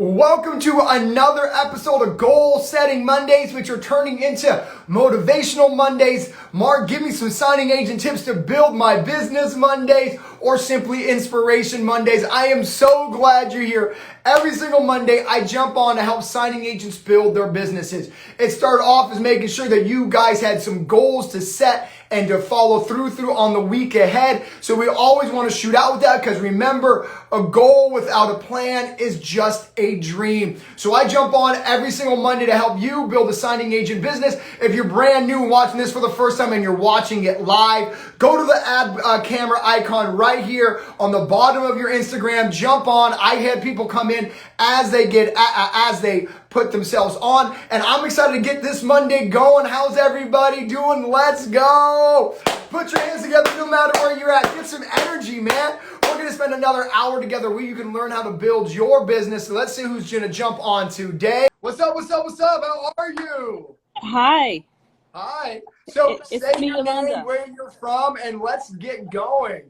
Welcome to another episode of Goal Setting Mondays, which are turning into Motivational Mondays. Mark, give me some signing agent tips to build my business Mondays, or simply Inspiration Mondays. I am so glad you're here. Every single Monday, I jump on to help signing agents build their businesses. It started off as making sure that you guys had some goals to set and to follow through on the week ahead. So we always want to shoot out with that, because remember, a goal without a plan is just a dream. So I jump on every single Monday to help you build a signing agent business. If you're brand new and watching this for the first time and you're watching it live, go to the ad camera icon right here on the bottom of your Instagram. Jump on. I had people come in as they put themselves on, and I'm excited to get this Monday going. How's everybody doing? Let's go. Put your hands together no matter where you're at. Get some energy, man. We're going to spend another hour together where you can learn how to build your business. So let's see who's going to jump on today. What's up? How are you? Hi. Hi. So It's say me, your Yolanda. name, where you're from, and let's get going.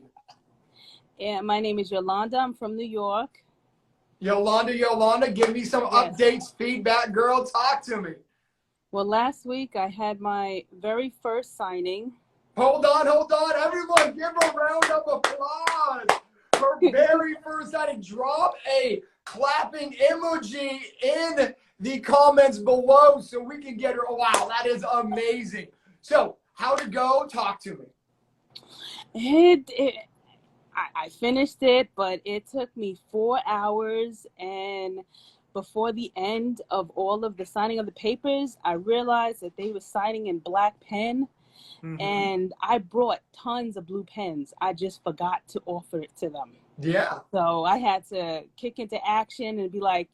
Yeah, my name is Yolanda. I'm from New York. Yolanda, give me some updates, feedback, girl. Talk to me. Well, last week I had my very first signing. Hold on. Everyone, give a round of applause. Her very first signing. Drop a clapping emoji in the comments below so we can get her. Oh, wow, that is amazing. So, how'd it go? Talk to me. I finished it, but it took me 4 hours. And before the end of all of the signing of the papers, I realized that they were signing in black pen. Mm-hmm. And I brought tons of blue pens. I just forgot to offer it to them. Yeah. So I had to kick into action and be like,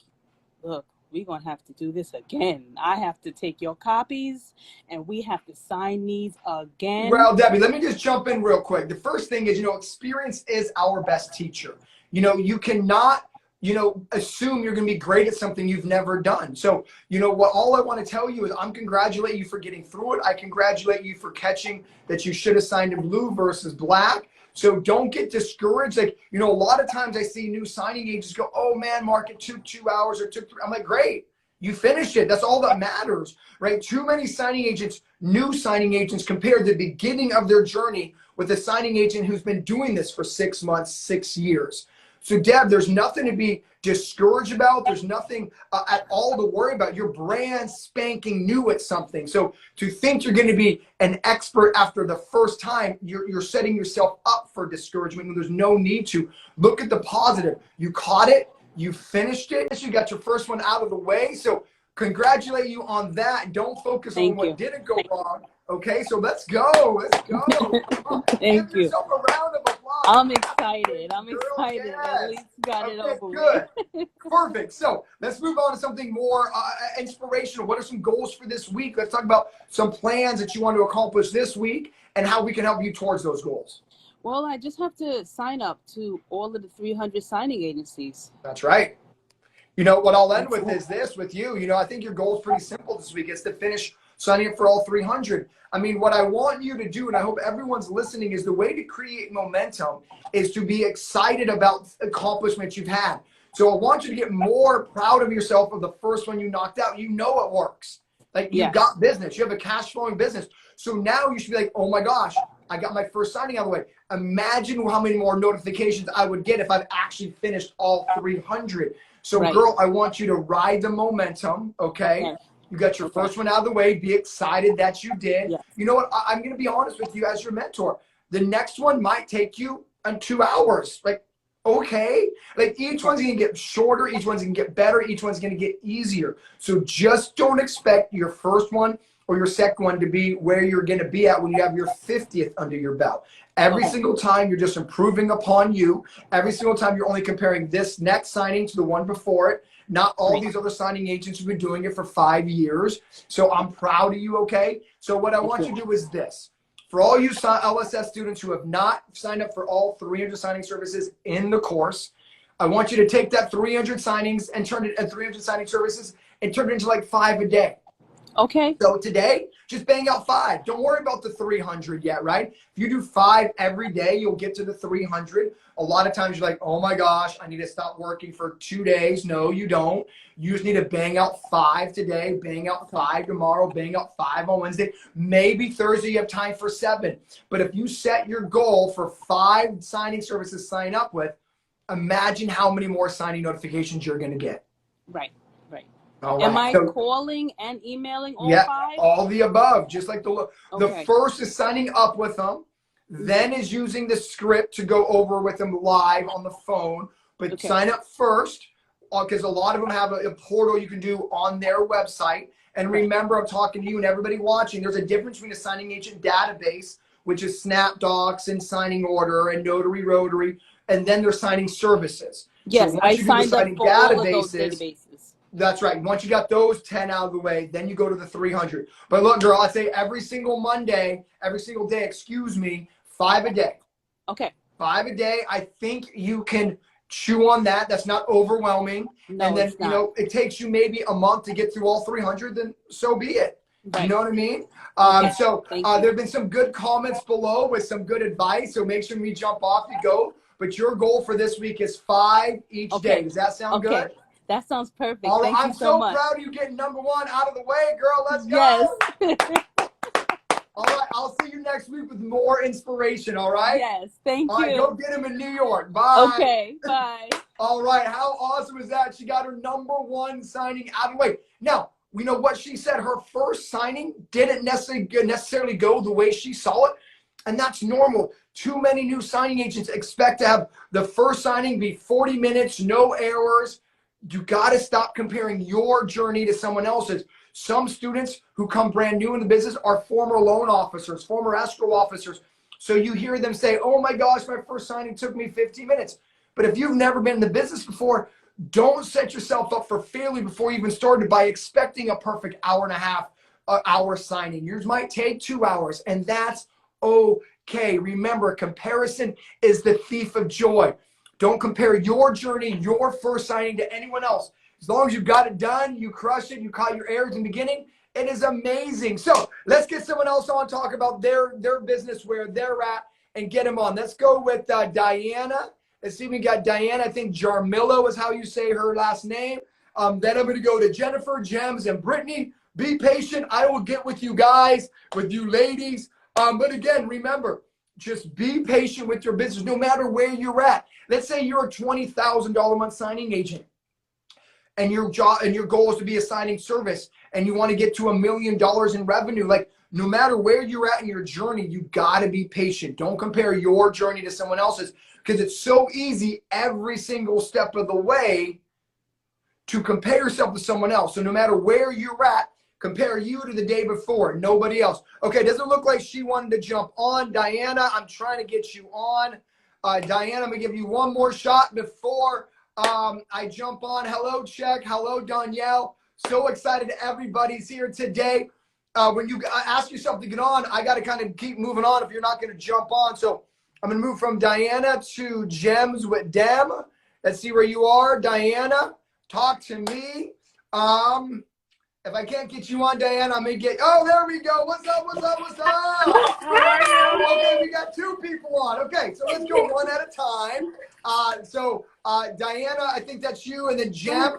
look, we're going to have to do this again. I have to take your copies and we have to sign these again. Well, Debbie, let me just jump in real quick. The first thing is, experience is our best teacher. You cannot, assume you're going to be great at something you've never done. So, all I want to tell you is I'm congratulating you for getting through it. I congratulate you for catching that you should have signed in blue versus black. So don't get discouraged. Like, a lot of times I see new signing agents go, oh man, Mark, it took 2 hours or took 3. I'm like, great. You finished it. That's all that matters, right? Too many signing agents, new signing agents, compare the beginning of their journey with a signing agent who's been doing this for 6 months, 6 years. So, Deb, there's nothing to be discouraged about. There's nothing at all to worry about. You're brand spanking new at something. So to think you're going to be an expert after the first time, you're setting yourself up for discouragement, and there's no need to. Look at the positive. You caught it. You finished it. You got your first one out of the way. So congratulate you on that. Don't focus on what didn't go wrong. Okay, so let's go. Thank Give yourself a round of applause. I'm excited. Yes. At least got it over with. Perfect. So let's move on to something more inspirational. What are some goals for this week? Let's talk about some plans that you want to accomplish this week and how we can help you towards those goals. Well, I just have to sign up to all of the 300 signing agencies. That's right. What I'll end with is this with you. I think your goal is pretty simple this week. It's to finish signing up for all 300. I mean, what I want you to do, and I hope everyone's listening, is the way to create momentum is to be excited about accomplishments you've had. So I want you to get more proud of yourself of the first one you knocked out. It works. Like, you've got business. You have a cash flowing business. So now you should be like, oh my gosh, I got my first signing out of the way. Imagine how many more notifications I would get if I've actually finished all 300. So girl, I want you to ride the momentum, okay? You got your first one out of the way. Be excited that you did. Yes. You know what? I'm going to be honest with you as your mentor. The next one might take you 2 hours. Okay. Each one's going to get shorter. Each one's going to get better. Each one's going to get easier. So just don't expect your first one or your second one to be where you're going to be at when you have your 50th under your belt. Every single time you're just improving upon you. Every single time you're only comparing this next signing to the one before it. Not all these other signing agents who've been doing it for 5 years. So I'm proud of you, okay? So what I want you to do is this. For all you LSS students who have not signed up for all 300 signing services in the course, I want you to take that 300 signings and turn it at 300 signing services and turn it into 5 a day. Okay. So today, just bang out 5. Don't worry about the 300 yet, right? If you do 5 every day, you'll get to the 300. A lot of times you're like, oh my gosh, I need to stop working for 2 days. No, you don't. You just need to bang out 5 today, bang out 5 tomorrow, bang out 5 on Wednesday. Maybe Thursday you have time for 7. But if you set your goal for 5 signing services to sign up with, imagine how many more signing notifications you're going to get. Right. Right. All Am right. I So, calling and emailing all yeah, 5? all the above. Just like the Okay. first is signing up with them, then is using the script to go over with them live on the phone. But Okay. sign up first, because a lot of them have a portal you can do on their website. And remember, I'm talking to you and everybody watching. There's a difference between a signing agent database, which is SnapDocs and Signing Order and Notary Rotary, and then there's signing services. Yes, so I once you do the signed up signing for all of those databases. That's right. Once you got those 10 out of the way, then you go to the 300. But look, girl, I say every single Monday, every single day, 5 a day. Okay. 5 a day. I think you can chew on that. That's not overwhelming. No, and then, it's not. it takes you maybe a month to get through all 300, then so be it. Right. You know what I mean? Okay. So Thank there have been some good comments below with some good advice. So make sure we jump off you go. But your goal for this week is 5 each day. Does that sound good? That sounds perfect. All right. Thank I'm you so much. proud of you getting number 1 out of the way, girl. Let's go. Yes. All right. I'll see you next week with more inspiration. All right. Yes. Thank you. All right. Go get him in New York. Bye. Okay. Bye. All right. How awesome is that? She got her number 1 signing out of the way. Now, we know what she said. Her first signing didn't necessarily go the way she saw it. And that's normal. Too many new signing agents expect to have the first signing be 40 minutes, no errors. You got to stop comparing your journey to someone else's. Some students who come brand new in the business are former loan officers, former escrow officers. So you hear them say, oh my gosh, my first signing took me 15 minutes. But if you've never been in the business before, don't set yourself up for failure before you even started by expecting a perfect hour and a half hour signing. Yours might take 2 hours, and that's okay. Remember, comparison is the thief of joy. Don't compare your journey, your first signing to anyone else. As long as you got it done, you crushed it, you caught your errors in the beginning, it is amazing. So let's get someone else on, talk about their business, where they're at, and get them on. Let's go with Diana. Let's see, we got Diana. I think Jarmillo is how you say her last name. Then I'm going to go to Jennifer, Gems, and Brittany. Be patient. I will get with you guys, with you ladies. But again, remember, just be patient with your business no matter where you're at. Let's say you're a $20,000 a month signing agent, and your job and your goal is to be a signing service, and you want to get to $1 million in revenue. Like, no matter where you're at in your journey, you got to be patient. Don't compare your journey to someone else's, because it's so easy every single step of the way to compare yourself to someone else. So no matter where you're at, compare you to the day before, nobody else. Okay, doesn't look like she wanted to jump on. Diana, I'm trying to get you on. Diana, I'm going to give you one more shot before I jump on. Hello, Check. Hello, Danielle. So excited everybody's here today. When you ask yourself to get on, I got to kind of keep moving on if you're not going to jump on. So I'm going to move from Diana to Gems with Dem. Let's see where you are. Diana, talk to me. If I can't get you on, Diana, I'm going to get, oh, there we go. What's up, what's up, what's up? How are you? Okay, we got 2 people on. Okay, so let's go one at a time. Diana, I think that's you, and then Jem.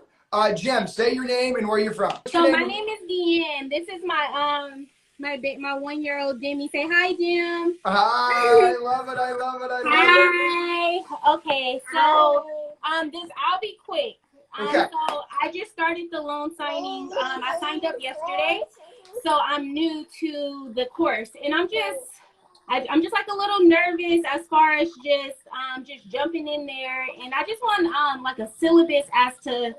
Jem, say your name and where you're from. So my name is Deanne. This is my my 1-year-old Demi. Say hi, Jim. Hi, I love it. I love it. I love it. Hi. Okay, so I'll be quick. Okay. So I just started the loan signing. I signed up yesterday, so I'm new to the course, and I'm just like a little nervous as far as just jumping in there, and I just want like a syllabus as to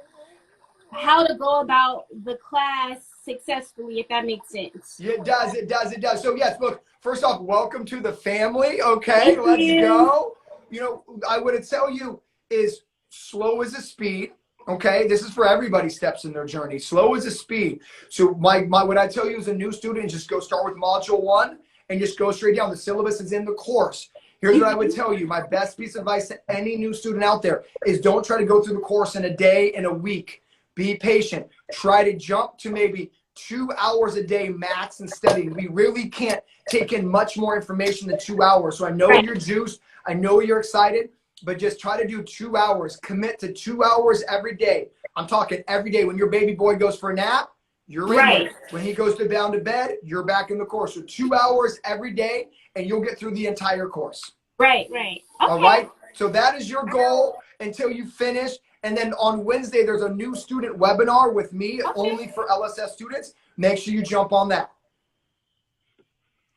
how to go about the class successfully, if that makes sense. Yeah, it does. So yes, look, first off, welcome to the family. Okay, Thank let's you. go. You know, I would tell you is slow is a speed. Okay, this is for everybody steps in their journey. Slow is a speed. So what I tell you as a new student is just go start with module 1 and just go straight down. The syllabus is in the course. Here's what I would tell you. My best piece of advice to any new student out there is don't try to go through the course in a day, in a week. Be patient. Try to jump to maybe 2 hours a day max in studying. We really can't take in much more information than 2 hours. So I know you're juiced. I know you're excited, but just try to do 2 hours. Commit to 2 hours every day. I'm talking every day. When your baby boy goes for a nap, you're in there. When he goes down to bed, you're back in the course. So 2 hours every day, and you'll get through the entire course. Right. Okay. All right. So that is your goal until you finish. And then on Wednesday, there's a new student webinar with me only for LSS students. Make sure you jump on that.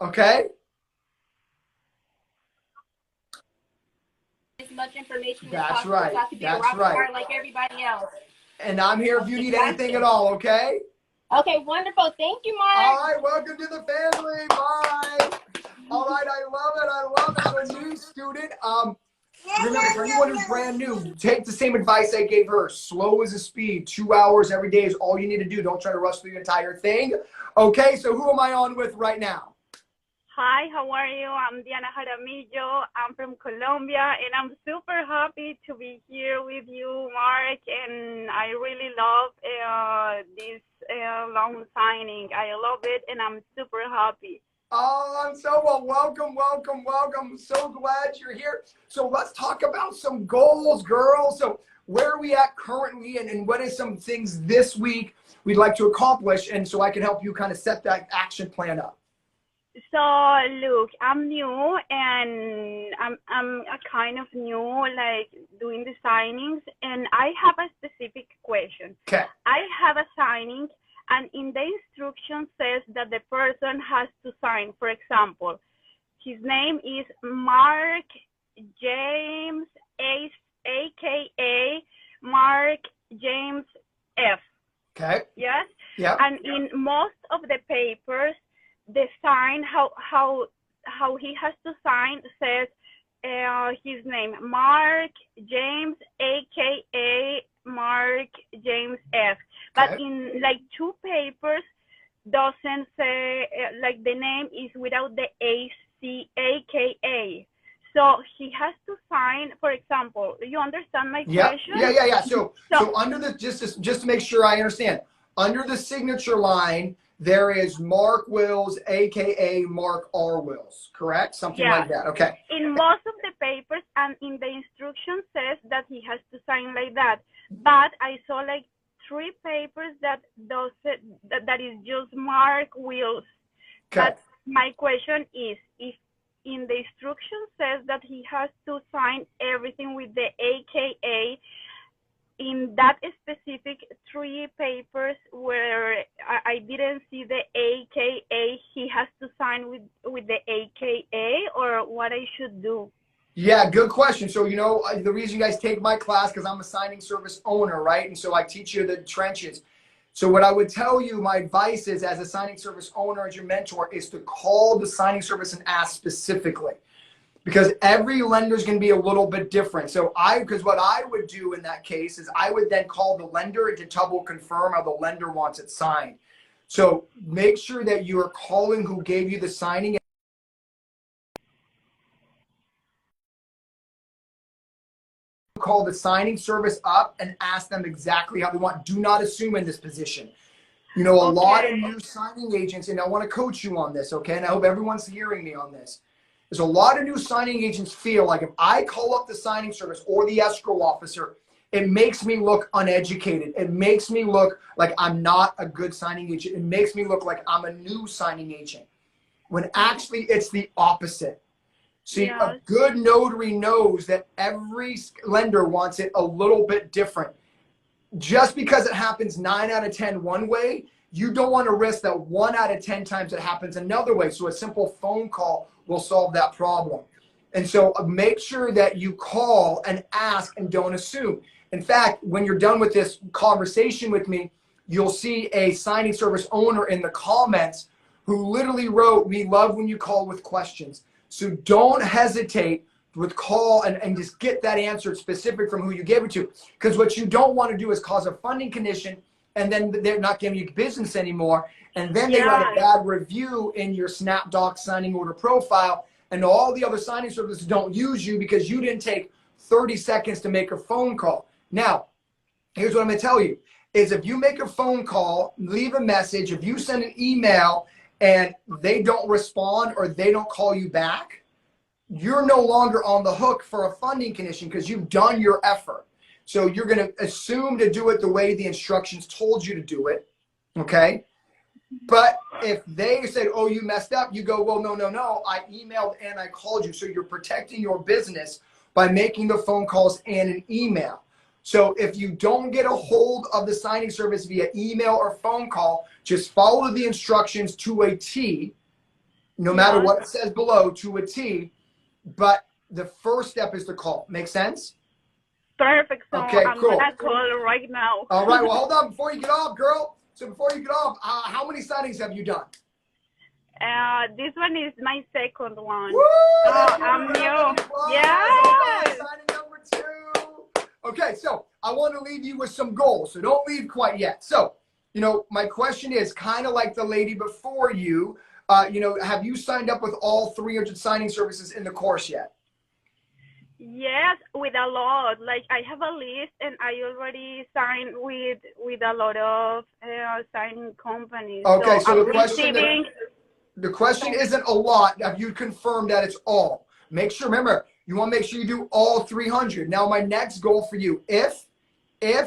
Okay? As much information as That's possible. right. So I could be a That's rock right. star like everybody else. And I'm here if you need anything at all, okay? Okay, wonderful. Thank you, Mark. All right, welcome to the family. Bye. All right, I love it. I love it. I'm a new student. Remember, for anyone who's brand new, take the same advice I gave her. Slow as a speed. 2 hours every day is all you need to do. Don't try to rush through the entire thing. Okay, so who am I on with right now? Hi, how are you? I'm Diana Jaramillo. I'm from Colombia, and I'm super happy to be here with you, Mark. And I really love this loan signing. I love it, and I'm super happy. Oh, I'm so well. Welcome, welcome, welcome. I'm so glad you're here. So let's talk about some goals, girls. So where are we at currently, and what are some things this week we'd like to accomplish, and so I can help you kind of set that action plan up. So look, I'm new, and I'm a kind of new, like doing the signings, and I have a specific question. Okay. I have a signing, and in the instruction says that the person has to sign. For example, his name is Mark James, aka Mark James F. Okay. Yes. Yeah. And in most of the papers, the sign how he has to sign says his name Mark James, aka Mark James F. But Okay. in like two papers doesn't say like the name is without the aka. So he has to sign. For example, you understand my question? Yeah. So under the just to make sure I understand, under the signature line there is Mark Wills, aka Mark R. Wills, correct? Something like that. Okay. In most of the papers and in the instruction says that he has to sign like that. But I saw like 3 papers that that is just Mark Wills. Okay. But my question is, if in the instruction says that he has to sign everything with the aka, in that specific 3 papers where I didn't see the aka, he has to sign with the aka, or what I should do? Yeah, good question. So, the reason you guys take my class, because I'm a signing service owner, right? And so I teach you the trenches. So what I would tell you, my advice is, as a signing service owner, as your mentor, is to call the signing service and ask specifically. Because every lender is going to be a little bit different. So because what I would do in that case is I would then call the lender to double confirm how the lender wants it signed. So make sure that you are calling who gave you the signing. Call the signing service up and ask them exactly how they want. Do not assume in this position. A lot of new signing agents, and I want to coach you on this, okay? And I hope everyone's hearing me on this. There's a lot of new signing agents feel like if I call up the signing service or the escrow officer, it makes me look uneducated. It makes me look like I'm not a good signing agent. It makes me look like I'm a new signing agent, when actually it's the opposite. See, a good notary knows that every lender wants it a little bit different. Just because it happens 9 out of 10 one way, you don't want to risk that 1 out of 10 times it happens another way. So a simple phone call will solve that problem. And so make sure that you call and ask and don't assume. In fact, when you're done with this conversation with me, you'll see a signing service owner in the comments who literally wrote, "We love when you call with questions." So don't hesitate with call and just get that answer specific from who you gave it to. Because what you don't want to do is cause a funding condition and then they're not giving you business anymore. And then they write a bad review in your SnapDoc signing order profile, and all the other signing services don't use you because you didn't take 30 seconds to make a phone call. Now, here's what I'm going to tell you. is if you make a phone call, leave a message, if you send an email and they don't respond or they don't call you back, you're no longer on the hook for a funding condition because you've done your effort. So you're going to assume to do it the way the instructions told you to do it, okay? But if they said, oh, you messed up, you go, well, no, I emailed and I called you. So you're protecting your business by making the phone calls and an email. So if you don't get a hold of the signing service via email or phone call, just follow the instructions to a T, no matter what it says below, to a T. But the first step is to call. Make sense? Perfect. So okay, I'm cool. gonna call right now. All right. Well, hold on before you get off, girl. So before you get off, how many signings have you done? This one is my second one. Woo! I'm new. Yeah. Signing number 2. Okay, so I want to leave you with some goals. So don't leave quite yet. So, my question is kind of like the lady before you. Have you signed up with all 300 signing services in the course yet? Yes, with a lot. Like I have a list, and I already signed with a lot of signing companies. Okay, so the question isn't a lot. Have you confirmed that it's all? Remember, you want to make sure you do all 300. Now, my next goal for you, if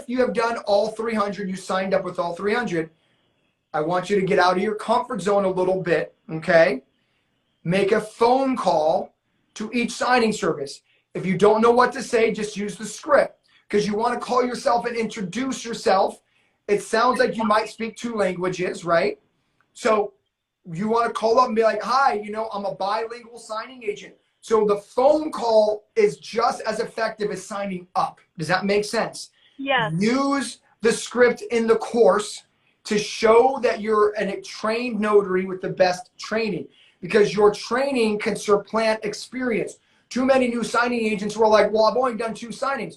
you have done all 300, you signed up with all 300, I want you to get out of your comfort zone a little bit, okay? Make a phone call to each signing service. If you don't know what to say, just use the script because you want to call yourself and introduce yourself. It sounds like you might speak 2 languages, right? So you want to call up and be like, hi, I'm a bilingual signing agent. So the phone call is just as effective as signing up. Does that make sense? Yes. Use the script in the course to show that you're a trained notary with the best training because your training can supplant experience. Too many new signing agents who are like, well, I've only done 2 signings.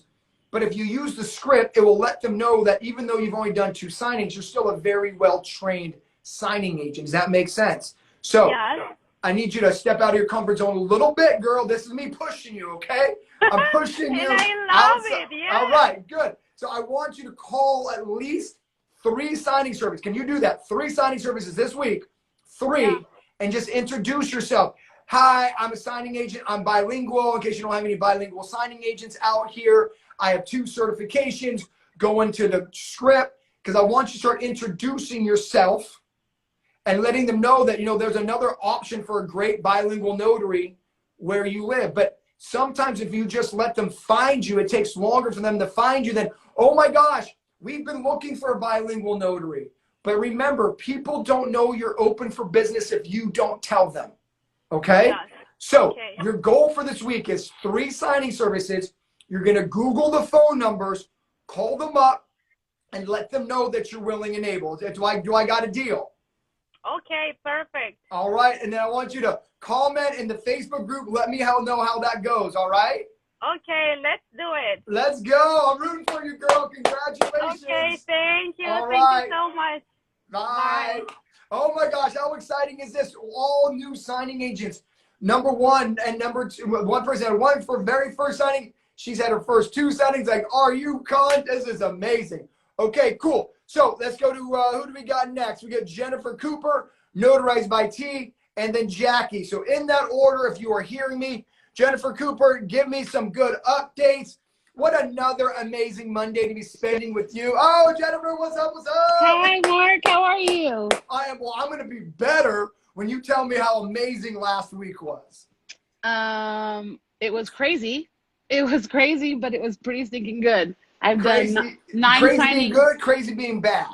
But if you use the script, it will let them know that even though you've only done 2 signings, you're still a very well-trained signing agent. Does that make sense? So yes. I need you to step out of your comfort zone a little bit, girl. This is me pushing you, okay? I'm pushing you. And I love outside. it, yeah. All right, good. So I want you to call at least 3 signing services. Can you do that? 3 signing services this week. 3. Yeah. And just introduce yourself. Hi, I'm a signing agent. I'm bilingual. In case you don't have any bilingual signing agents out here, I have 2 certifications. Go into the script because I want you to start introducing yourself and letting them know that, there's another option for a great bilingual notary where you live. But sometimes if you just let them find you, it takes longer for them to find you than, oh my gosh, we've been looking for a bilingual notary. But remember, people don't know you're open for business if you don't tell them. Okay? Yes. So your goal for this week is 3 signing services. You're going to Google the phone numbers, call them up, and let them know that you're willing and able. Do I got a deal? Okay, perfect. All right. And then I want you to comment in the Facebook group. Let me know how that goes. All right? Okay, let's do it. Let's go. I'm rooting for you, girl. Congratulations. Okay, thank you. All thank right. you so much. Bye. Oh my gosh, how exciting is this? All new signing agents. Number 1 and number 2. One person had 1 for very first signing. She's had her first 2 signings. Like, are you cunt? This is amazing. Okay, cool. So let's go to who do we got next? We got Jennifer Cooper, notarized by T, and then Jackie. So in that order, if you are hearing me, Jennifer Cooper, give me some good updates. What another amazing Monday to be spending with you. Oh, Jennifer, what's up? What's up? Hi, Mark. How are you? I'm going to be better when you tell me how amazing last week was. It was crazy. It was crazy, but it was pretty stinking good. I've done 9 crazy signings. Being good, crazy being bad.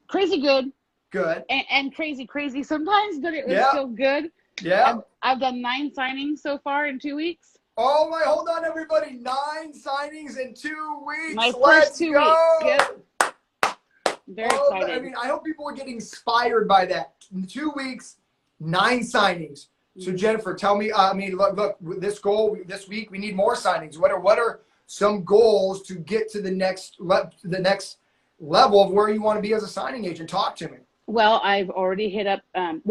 Crazy good. Good. And crazy sometimes, but it was still good. Yeah. I've done 9 signings so far in 2 weeks. Oh my, hold on everybody. 9 signings in 2 weeks. My Let's first 2 go. weeks. Yep. Very excited. I mean, I hope people are getting inspired by that. In 2 weeks, 9 signings. So Jennifer, tell me, look, this goal this week, we need more signings. What are some goals to get to the next level of where you want to be as a signing agent? Talk to me. Well, I've already hit up, I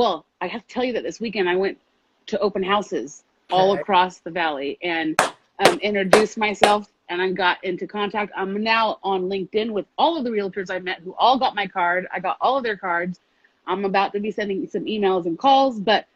have to tell you that this weekend I went to open houses all across the valley and introduced myself and I got into contact. I'm now on LinkedIn with all of the realtors I met who all got my card. I got all of their cards. I'm about to be sending some emails and calls, but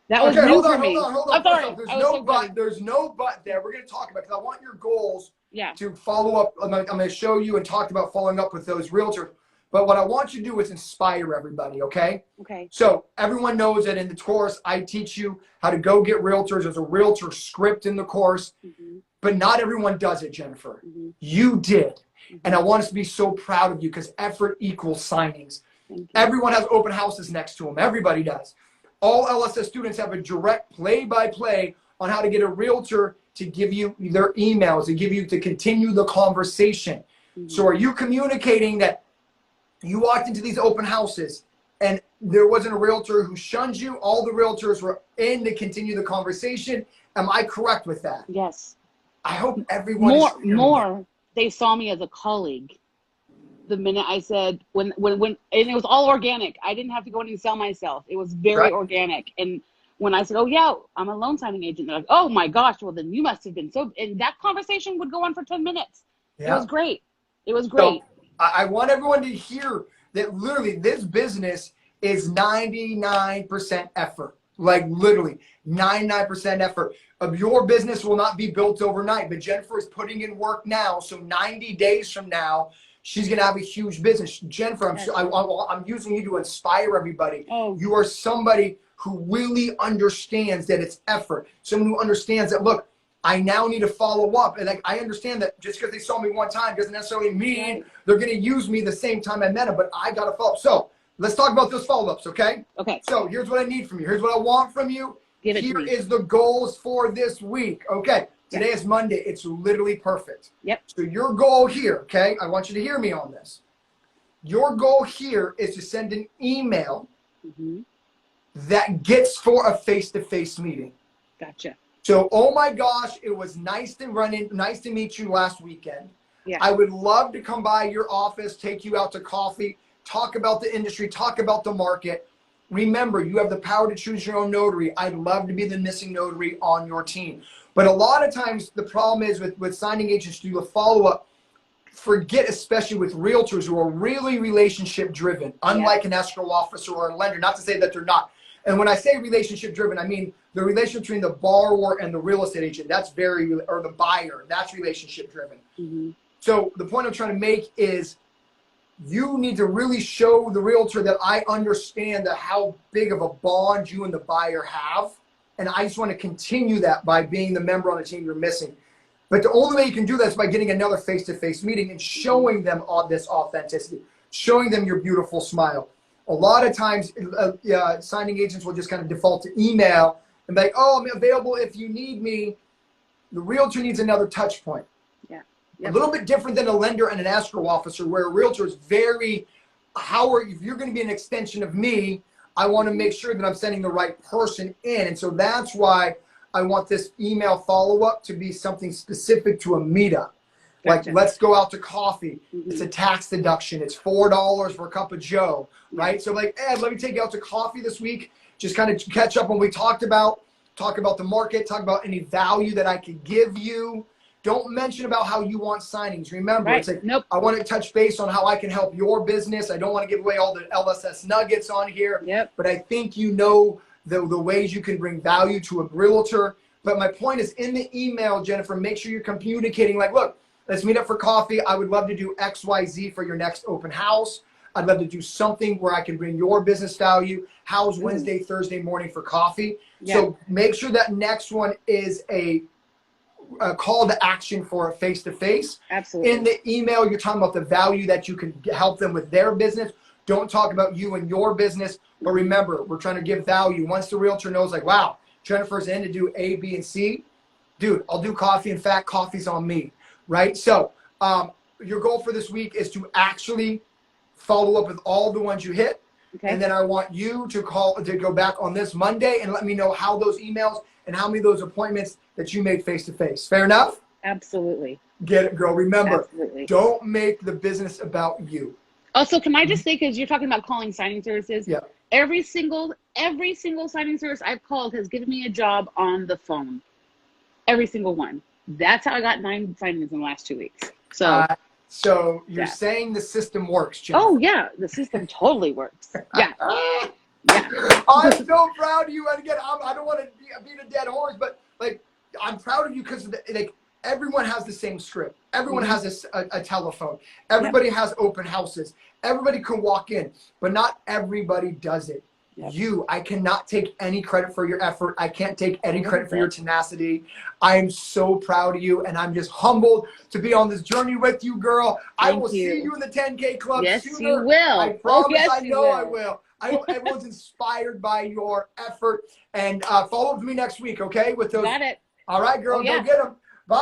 that was new for me. Hold on. I'm sorry. There's I was no so but. excited. There's no but there. We're going to talk about it because I want your goals Yeah. to follow up. I'm going to show you and talk about following up with those realtors. But what I want you to do is inspire everybody, okay? Okay. So everyone knows that in the course, I teach you how to go get realtors. There's a realtor script in the course, but not everyone does it, Jennifer. You did. And I want us to be so proud of you because effort equals signings. Everyone has open houses next to them. Everybody does. All LSS students have a direct play-by-play on how to get a realtor to give you their emails, to continue the conversation. So are you communicating that you walked into these open houses and there wasn't a realtor who shunned you? All the realtors were in to continue the conversation. Am I correct with that? Yes. I hope everyone more. They saw me as a colleague. The minute I said when and it was all organic. I didn't have to go in and sell myself. It was very organic. And when I said, "Oh yeah, I'm a loan signing agent," they're like, "Oh my gosh, well then you must have been so." And that conversation would go on for 10 minutes. Yeah. It was great. It was great. So, I want everyone to hear that literally this business is 99% effort. Like literally 99% effort. Your business will not be built overnight, but Jennifer is putting in work now. So 90 days from now, she's going to have a huge business. Jennifer, I'm using you to inspire everybody. Oh. You are somebody who really understands that it's effort. Someone who understands that, look, I now need to follow up. And like, I understand that just because they saw me one time doesn't necessarily mean they're going to use me the same time I met them, but I got to follow up. So let's talk about those follow-ups, okay? Okay. So here's what I need from you. Here's what I want from you. Give it Here to me. is the goals for this week. Okay. Today is Monday. It's literally perfect. Yep. So your goal here, okay? I want you to hear me on this. Your goal here is to send an email that gets for a face-to-face meeting. Gotcha. So, oh my gosh, it was nice to meet you last weekend. Yeah. I would love to come by your office, take you out to coffee, talk about the industry, talk about the market. Remember, you have the power to choose your own notary. I'd love to be the missing notary on your team. But a lot of times the problem is with signing agents do a follow-up, forget, especially with realtors who are really relationship driven, unlike an escrow officer or a lender, not to say that they're not. And when I say relationship driven, I mean the relationship between the borrower and the real estate agent. That's or the buyer. That's relationship driven. So the point I'm trying to make is you need to really show the realtor that I understand how big of a bond you and the buyer have. And I just want to continue that by being the member on the team you're missing. But the only way you can do that is by getting another face-to-face meeting and showing them all this authenticity, showing them your beautiful smile. A lot of times, signing agents will just kind of default to email and be like, "Oh, I'm available if you need me." The realtor needs another touch point. Yeah. A little bit different than a lender and an escrow officer, where a realtor is very, if you're going to be an extension of me, I want to make sure that I'm sending the right person in. And so that's why I want this email follow-up to be something specific to a meetup. Like, let's go out to coffee. It's a tax deduction. It's $4 for a cup of Joe, right? So like, Ed, let me take you out to coffee this week. Just kind of catch up on what we talked about. Talk about the market. Talk about any value that I could give you. Don't mention about how you want signings. Remember, it's like, I want to touch base on how I can help your business. I don't want to give away all the LSS nuggets on here. But I think you know the ways you can bring value to a realtor. But my point is, in the email, Jennifer, make sure you're communicating like, look, let's meet up for coffee. I would love to do X, Y, Z for your next open house. I'd love to do something where I can bring your business value. How's Wednesday, Thursday morning for coffee? So make sure that next one is a call to action for a face-to-face. Absolutely. In the email, you're talking about the value that you can help them with their business. Don't talk about you and your business. But remember, we're trying to give value. Once the realtor knows, like, wow, Jennifer's in to do A, B, and C, dude, I'll do coffee. In fact, coffee's on me, right? So your goal for this week is to actually follow up with all the ones you hit. And then I want you to go back on this Monday and let me know how those emails and how many of those appointments that you made face-to-face. Fair enough? Absolutely. Get it, girl. Remember, Absolutely. Don't make the business about you. Also, can I just say, because you're talking about calling signing services, every single signing service I've called has given me a job on the phone. Every single one. That's how I got 9 signings in the last 2 weeks. So, so you're yeah. saying the system works, Jennifer. Oh yeah, the system totally works. Yeah. Yeah. I'm so proud of you. And again, I don't want to beat a dead horse, but like, I'm proud of you because like everyone has the same script. Everyone has a telephone. Everybody has open houses. Everybody can walk in, but not everybody does it. I cannot take any credit for your effort. I can't take any credit for your tenacity. I am so proud of you, and I'm just humbled to be on this journey with you, girl. I will see you in the 10K club yes, sooner. you will. I promise. Yes, I know I will. I hope everyone's inspired by your effort. And follow up with me next week, okay? With those. Got it. All right, girl. Go get them. Bye.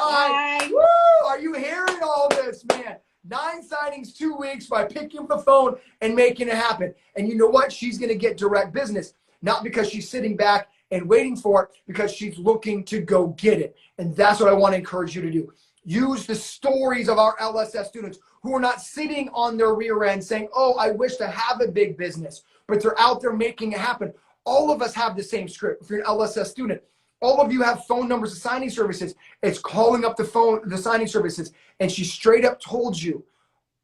Bye. Woo! Are you hearing all this, man? 9 signings, 2 weeks by picking up the phone and making it happen. And you know what? She's going to get direct business, not because she's sitting back and waiting for it, because she's looking to go get it. And that's what I want to encourage you to do. Use the stories of our LSS students who are not sitting on their rear end saying, oh, I wish to have a big business, but they're out there making it happen. All of us have the same script. If you're an LSS student, all of you have phone numbers of signing services. It's calling up the signing services. And she straight up told you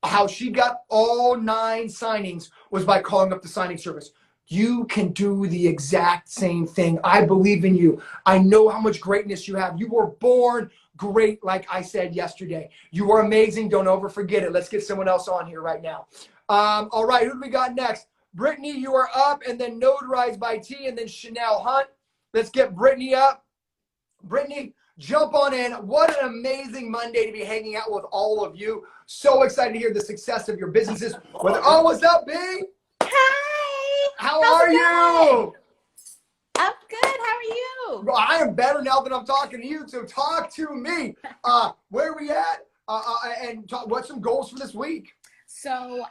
how she got all 9 signings was by calling up the signing service. You can do the exact same thing. I believe in you. I know how much greatness you have. You were born great, like I said yesterday. You are amazing. Don't ever forget it. Let's get someone else on here right now. All right, who do we got next? Brittany, you are up, and then Notarized by T, and then Chanel Hunt. Let's get Brittany up. Brittany, jump on in. What an amazing Monday to be hanging out with all of you. So excited to hear the success of your businesses. Oh, what's up, B? Hi. How are you? I'm good. How are you? Well, I am better now that I'm talking to you, so talk to me. Where are we at? What's some goals for this week? So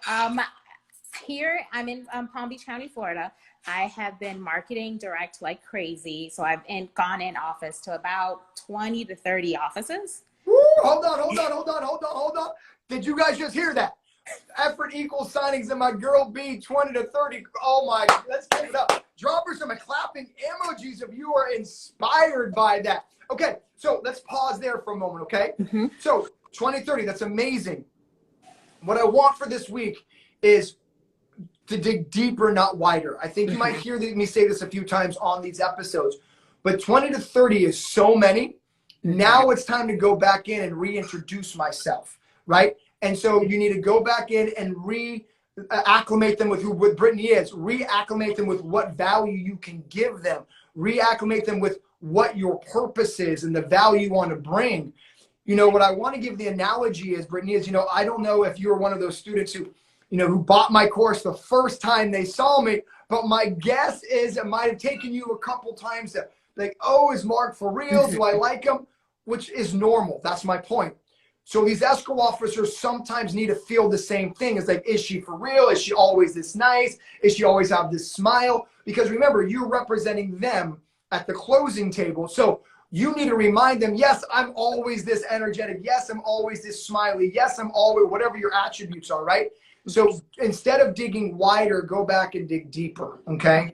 here I'm in Palm Beach County, Florida. I have been marketing direct like crazy. So I've gone in office to about 20 to 30 offices. Woo, hold on. Did you guys just hear that? Effort equals signings, and my girl B, 20 to 30. Oh my, let's give it up. Drop her some clapping emojis if you are inspired by that. Okay, so let's pause there for a moment, okay? So 20, 30, that's amazing. What I want for this week is to dig deeper, not wider. I think you might hear me say this a few times on these episodes, but 20 to 30 is so many. Now it's time to go back in and reintroduce myself, right? And so you need to go back in and reacclimate them with who Brittany is, reacclimate them with what value you can give them, reacclimate them with what your purpose is and the value you want to bring. You know, what I want to give the analogy is, Brittany, is, I don't know if you're one of those students who bought my course the first time they saw me, but my guess is it might have taken you a couple times to like, oh, is Mark for real? Do I like him? Which is normal. That's my point. So these escrow officers sometimes need to feel the same thing. It's like, is she for real? Is she always this nice? Is she always have this smile? Because remember, you're representing them at the closing table. So you need to remind them, yes, I'm always this energetic. Yes, I'm always this smiley. Yes, I'm always whatever your attributes are, right? So instead of digging wider, go back and dig deeper, okay?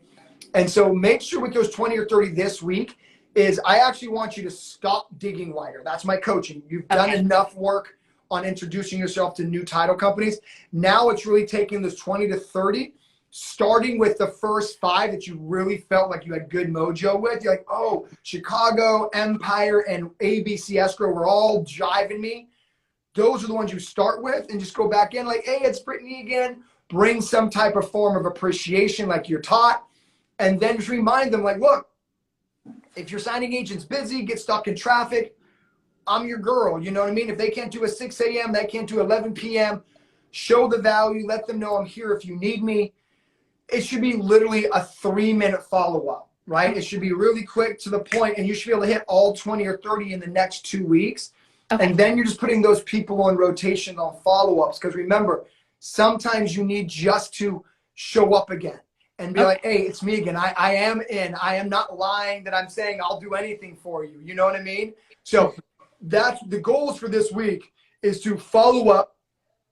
And so make sure with those 20 or 30 this week is I actually want you to stop digging wider. That's my coaching. You've done enough work on introducing yourself to new title companies. Now it's really taking those 20 to 30, starting with the first 5 that you really felt like you had good mojo with. You're like, oh, Chicago, Empire, and ABC Escrow were all jiving me. Those are the ones you start with and just go back in like, hey, it's Brittany again. Bring some type of form of appreciation like you're taught. And then just remind them like, look, if your signing agent's busy, get stuck in traffic, I'm your girl. You know what I mean? If they can't do a 6 a.m., they can't do 11 p.m., show the value. Let them know I'm here if you need me. It should be literally a 3-minute follow-up, right? It should be really quick to the point, and you should be able to hit all 20 or 30 in the next 2 weeks. Okay. And then you're just putting those people on rotation on follow-ups. Because remember, sometimes you need just to show up again and be like, hey, it's me again. I am in. I am not lying that I'm saying I'll do anything for you. You know what I mean? So that's the goals for this week, is to follow up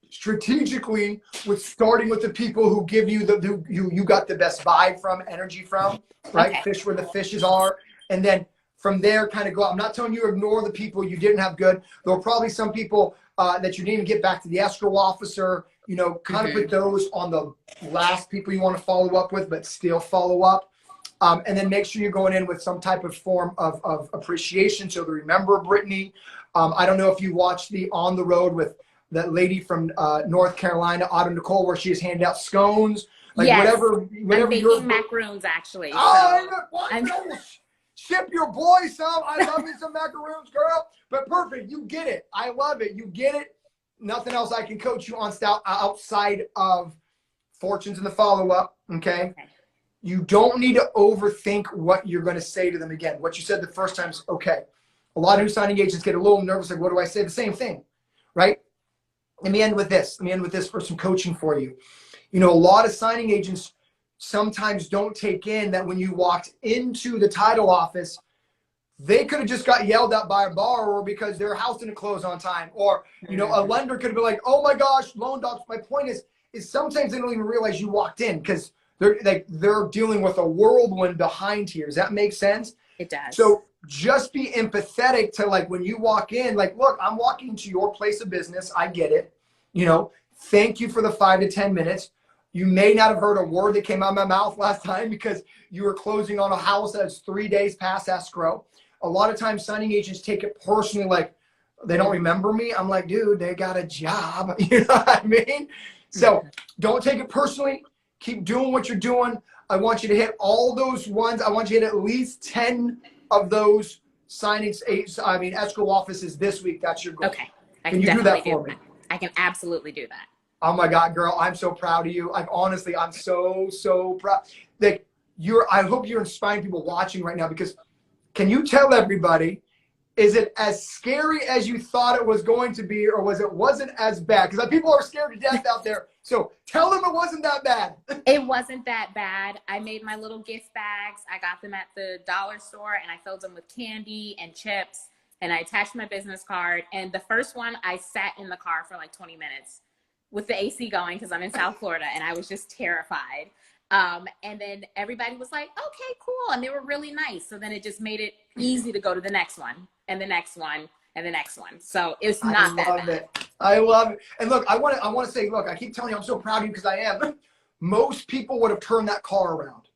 strategically with starting with the people who give you you got the best vibe from, energy from, right? Okay. Fish where the fishes are. And then from there, kind of go out. I'm not telling you ignore the people you didn't have good. There were probably some people that you didn't even get back to the escrow officer. You know, kind of put those on the last people you want to follow up with, but still follow up. And then make sure you're going in with some type of form of appreciation. So to remember Brittany. I don't know if you watched the On the Road with that lady from North Carolina, Autumn Nicole, where she has handed out scones. Like yes. whatever I'm baking macaroons, actually. Oh, so. Ship your boy some. I love me some macaroons, girl. But perfect. You get it. I love it. You get it. Nothing else I can coach you on outside of fortunes in the follow-up. Okay? You don't need to overthink what you're going to say to them again. What you said the first time is okay. A lot of new signing agents get a little nervous. Like, what do I say? The same thing, right? Let me end with this. Let me end with this for some coaching for you. You know, a lot of signing agents sometimes don't take in that when you walked into the title office, they could have just got yelled at by a borrower because their house didn't close on time. Or, you know, a lender could have been like, oh my gosh, loan docs. My point is sometimes they don't even realize you walked in because they're dealing with a whirlwind behind here. Does that make sense? It does. So just be empathetic to, like, when you walk in, like, look, I'm walking into your place of business. I get it. You know, thank you for the 5 to 10 minutes. You may not have heard a word that came out of my mouth last time because you were closing on a house that's 3 days past escrow. A lot of times signing agents take it personally, like they don't remember me. I'm like, dude, they got a job. You know what I mean? So don't take it personally. Keep doing what you're doing. I want you to hit all those ones. I want you to hit at least 10 of those escrow offices this week. That's your goal. Okay. Can you do that for me? I can absolutely do that. Oh my God, girl, I'm so proud of you. Like, honestly, I'm so proud. Like, I hope you're inspiring people watching right now, because can you tell everybody, is it as scary as you thought it was going to be, or wasn't as bad? Because people are scared to death out there. So tell them it wasn't that bad. It wasn't that bad. I made my little gift bags. I got them at the dollar store, and I filled them with candy and chips, and I attached my business card. And the first one, I sat in the car for like 20 minutes with the AC going because I'm in South Florida, and I was just terrified. And then everybody was like, okay, cool. And they were really nice. So then it just made it easy to go to the next one and the next one and the next one. So it's not that bad. I love it. And look, I want to say, look, I keep telling you, I'm so proud of you because I am. Most people would have turned that car around.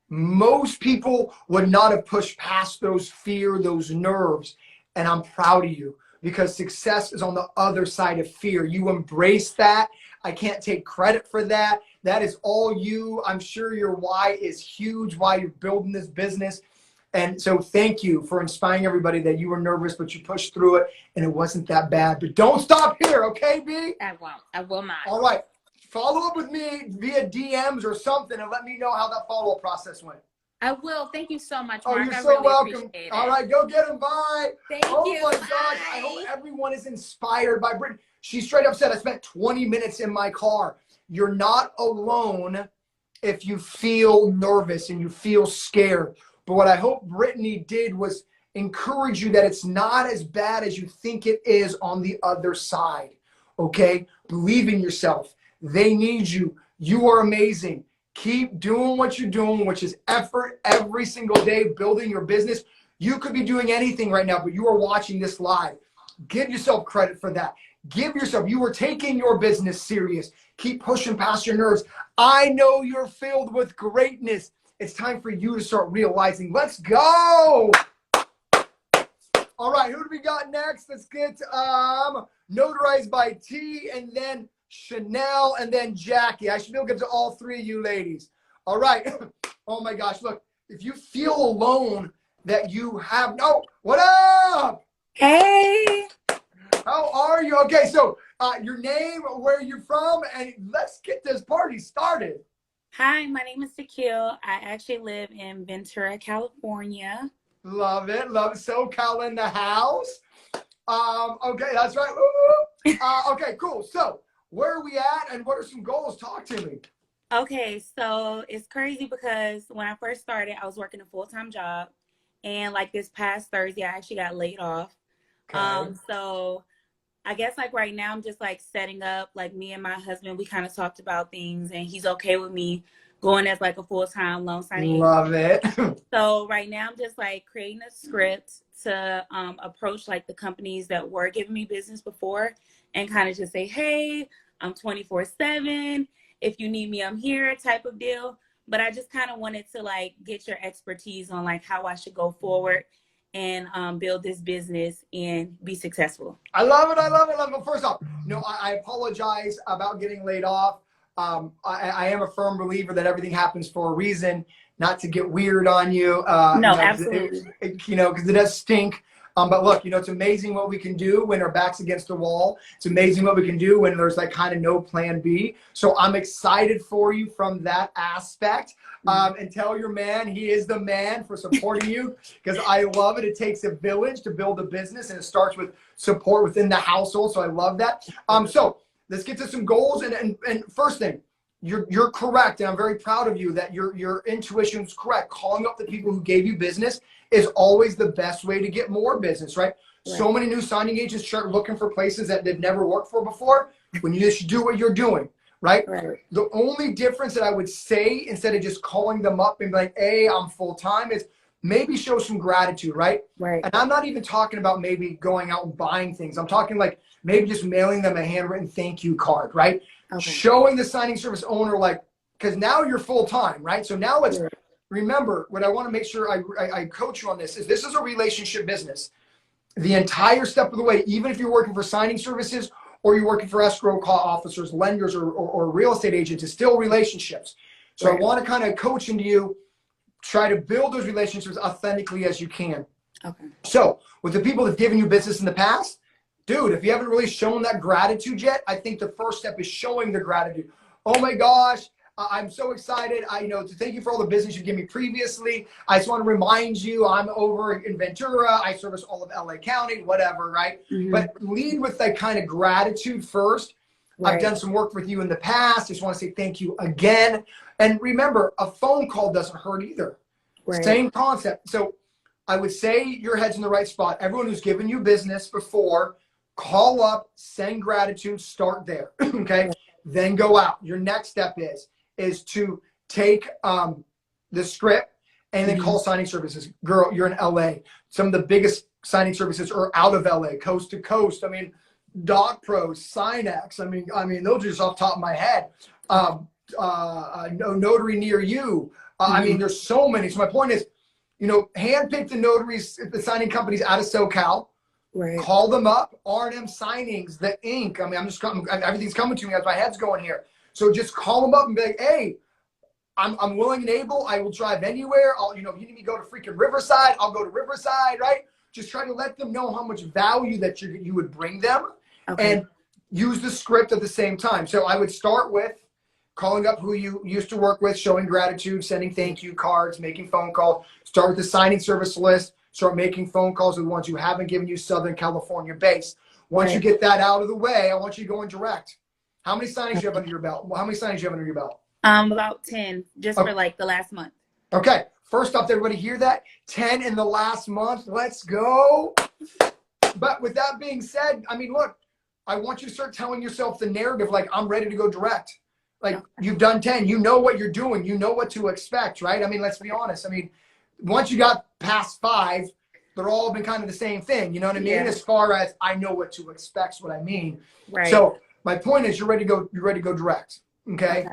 Most people would not have pushed past those fear, those nerves. And I'm proud of you, because success is on the other side of fear. You embrace that. I can't take credit for that. That is all you. I'm sure your why is huge, why you're building this business. And so thank you for inspiring everybody that you were nervous, but you pushed through it and it wasn't that bad. But don't stop here, okay, B? I won't. I will not. All right. Follow up with me via DMs or something and let me know how that follow-up process went. I will. Thank you so much, Oh, Mark. you're I so really welcome. appreciate it. All right, go get him. Bye. Thank you. Oh my Bye. gosh. I hope everyone is inspired by Brittany. She straight up said, I spent 20 minutes in my car. You're not alone if you feel nervous and you feel scared. But what I hope Brittany did was encourage you that it's not as bad as you think it is on the other side. Okay? Believe in yourself. They need you. You are amazing. Keep doing what you're doing, which is effort every single day, building your business. You could be doing anything right now, but you are watching this live. Give yourself credit for that. You are taking your business serious. Keep pushing past your nerves. I know you're filled with greatness. It's time for you to start realizing. Let's go. All right, who do we got next? Let's get Notarized by T, and then Chanel, and then Jackie. I should be able to get to all three of you ladies. All right. Oh my gosh, look, if you feel alone that you have what up? Hey. How are you? Okay, so your name, where you're from, and let's get this party started. Hi, my name is Shaquille. I actually live in Ventura, California. Love it. Love it. SoCal in the house. Okay, that's right. Woo! Okay, cool. So where are we at, and what are some goals? Talk to me. Okay, so it's crazy because when I first started, I was working a full-time job. And like this past Thursday, I actually got laid off. Okay. So I guess like right now I'm just like setting up, like me and my husband, we kind of talked about things and he's okay with me going as like a full-time loan signing Love it. So right now I'm just like creating a script to approach like the companies that were giving me business before and kind of just say, hey, I'm 24/7. If you need me, I'm here type of deal. But I just kind of wanted to like get your expertise on like how I should go forward and build this business and be successful. I love it. I love it. I love it. First off, I apologize about getting laid off. I am a firm believer that everything happens for a reason, not to get weird on you. No, absolutely. Because it does stink. But look, it's amazing what we can do when our back's against the wall. It's amazing what we can do when there's like kind of no plan B. So I'm excited for you from that aspect. And tell your man he is the man for supporting you, because I love it. It takes a village to build a business, and it starts with support within the household. So I love that. So let's get to some goals. And first thing, you're correct, and I'm very proud of you that your intuition is correct. Calling up the people who gave you business is always the best way to get more business, right? So many new signing agents start looking for places that they've never worked for before when you just do what you're doing, right? The only difference that I would say, instead of just calling them up and be like, hey, I'm full-time, is maybe show some gratitude, right? And I'm not even talking about maybe going out and buying things. I'm talking like maybe just mailing them a handwritten thank you card, right? Showing the signing service owner, like, because now you're full-time, right? So now it's, remember, what I want to make sure I coach you on this is a relationship business. The entire step of the way, even if you're working for signing services or you're working for escrow officers, lenders, or real estate agents, it's still relationships. So I want to kind of coach into you, try to build those relationships authentically as you can. So with the people that have given you business in the past, dude, if you haven't really shown that gratitude yet, I think the first step is showing the gratitude. Oh my gosh, I'm so excited. To thank you for all the business you gave me previously. I just want to remind you, I'm over in Ventura. I service all of LA County, whatever, right? But lead with that kind of gratitude first. I've done some work with you in the past. Just want to say thank you again. And remember, a phone call doesn't hurt either. Same concept. So I would say your head's in the right spot. Everyone who's given you business before, call up, send gratitude, start there, okay? Then go out. Your next step is to take the script and then call signing services. Girl, you're in LA. Some of the biggest signing services are out of LA, coast to coast. I mean, Doc Pros, SignX. I mean, those are just off the top of my head. Notary near you. I mean, there's so many. So my point is, handpick the notaries, the signing companies out of SoCal. Call them up. R&M Signings, the Inc. I mean, everything's coming to me as my head's going here. So just call them up and be like, hey, I'm willing and able. I will drive anywhere. If you need me to go to freaking Riverside, I'll go to Riverside, right? Just try to let them know how much value that you would bring them and use the script at the same time. So I would start with calling up who you used to work with, showing gratitude, sending thank you cards, making phone calls. Start with the signing service list. Start making phone calls with the ones who haven't given you Southern California base. Once you get that out of the way, I want you to go in direct. How many signings do you have under your belt? How many signings do you have under your belt? About 10, just for like the last month. Okay. First off, everybody hear that? 10 in the last month. Let's go. But with that being said, I mean, look, I want you to start telling yourself the narrative, like, I'm ready to go direct. Like, you've done 10. You know what you're doing. You know what to expect, right? I mean, let's be honest. I mean, once you got past 5, they're all been kind of the same thing. You know what I mean? As far as I know what to expect, is what I mean. So my point is, you're ready to go direct. Okay.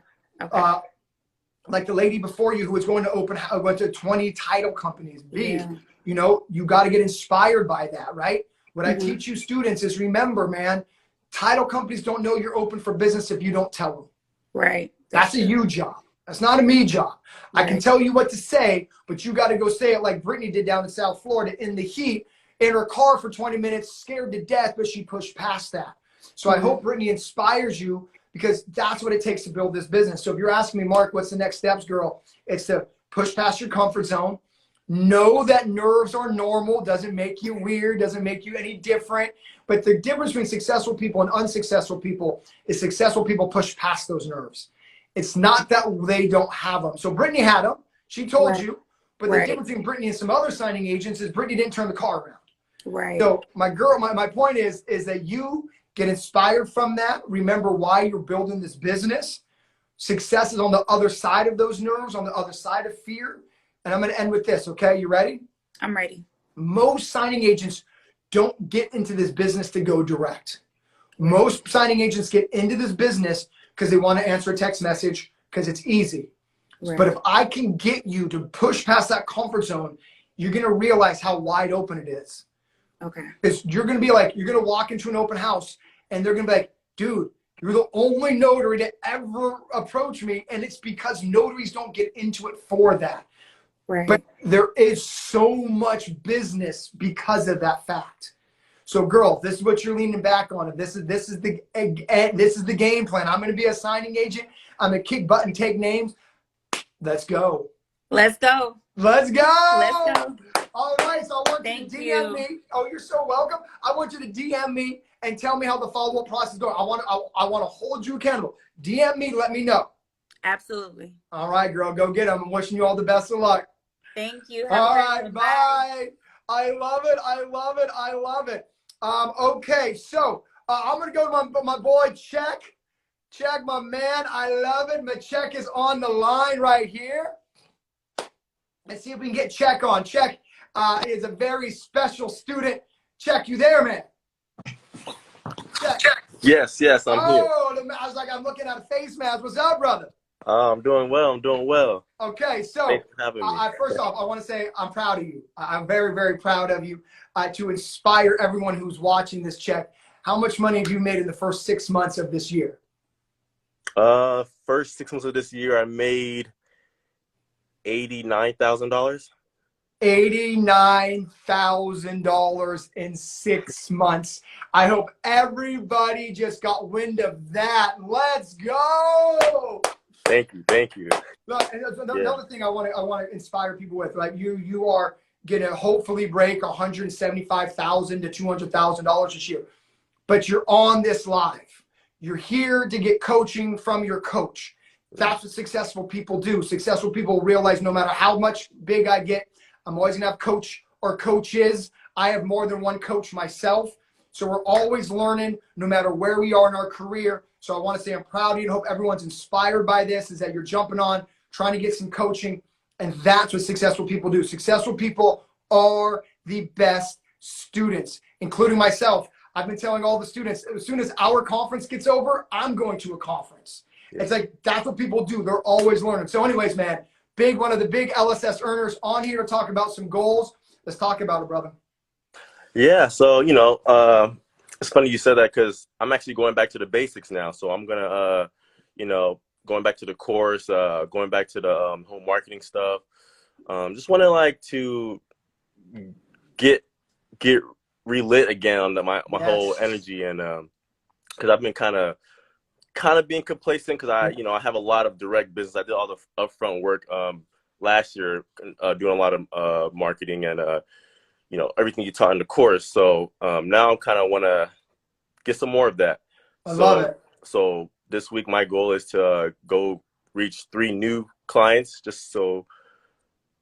Like the lady before you who was going to went to 20 title companies. You got to get inspired by that, right? What I teach you students is, remember, man, title companies don't know you're open for business if you don't tell them. That's a you job. That's not a me job. I can tell you what to say, but you got to go say it like Brittany did down in South Florida in the heat, in her car for 20 minutes, scared to death, but she pushed past that. So I hope Brittany inspires you, because that's what it takes to build this business. So if you're asking me, Mark, what's the next steps, girl? It's to push past your comfort zone. Know that nerves are normal. Doesn't make you weird. Doesn't make you any different. But the difference between successful people and unsuccessful people is successful people push past those nerves. It's not that they don't have them. So Brittany had them. She told you. But the difference between Brittany and some other signing agents is Brittany didn't turn the car around. So my point is that you get inspired from that. Remember why you're building this business. Success is on the other side of those nerves, on the other side of fear. And I'm going to end with this. Okay. You ready? I'm ready. Most signing agents don't get into this business to go direct. Most signing agents get into this business because they want to answer a text message because it's easy. Right. But if I can get you to push past that comfort zone, you're going to realize how wide open it is. Okay. Because you're going to be like, you're going to walk into an open house and they're going to be like, dude, you're the only notary to ever approach me. And it's because notaries don't get into it for that. Right. But there is so much business because of that fact. So, girl, this is what you're leaning back on. This is the game plan. I'm going to be a signing agent. I'm going to kick butt and take names. Let's go. Let's go. Let's go. Let's go. All right. So I want you to DM me. Oh, you're so welcome. I want you to DM me and tell me how the follow-up process is going. I want to hold you accountable. DM me. Let me know. Absolutely. All right, girl. Go get them. I'm wishing you all the best of luck. Thank you. All right. Bye. I love it. I love it. I love it. Okay. So I'm going to go to my boy, Check. Check, my man. I love it. My Check is on the line right here. Let's see if we can get Check on. Check is a very special student. Check, you there, man? Check. Yes, I'm here. I was like, I'm looking at a face mask. What's up, brother? I'm doing well. Okay, so thanks for having me. First off, I want to say I'm proud of you. I'm very, very proud of you to inspire everyone who's watching this. Check. How much money have you made in the first 6 months of this year? First 6 months of this year, I made $89,000. $89,000 in 6 months. I hope everybody just got wind of that. Let's go. Thank you. Look, and another thing I want to inspire people with, like you are gonna hopefully break $175,000 to $200,000 this year, but you're on this live. You're here to get coaching from your coach. That's what successful people do. Successful people realize no matter how much big I get, I'm always gonna have coach or coaches. I have more than one coach myself. So we're always learning no matter where we are in our career. So I want to say I'm proud of you and hope everyone's inspired by this, is that you're jumping on, trying to get some coaching. And that's what successful people do. Successful people are the best students, including myself. I've been telling all the students, as soon as our conference gets over, I'm going to a conference. Yeah. It's like, that's what people do. They're always learning. So anyways, man, one of the big LSS earners on here to talk about some goals. Let's talk about it, brother. Yeah. So, it's funny you said that because I'm actually going back to the basics now. So I'm going to, going back to the course, going back to the home marketing stuff. Just want to get relit again on my whole energy. And because I've been kind of being complacent because I have a lot of direct business. I did all the upfront work last year, doing a lot of marketing and everything you taught in the course. So now I kind of want to get some more of that. I love it. So this week my goal is to go reach 3 new clients, just so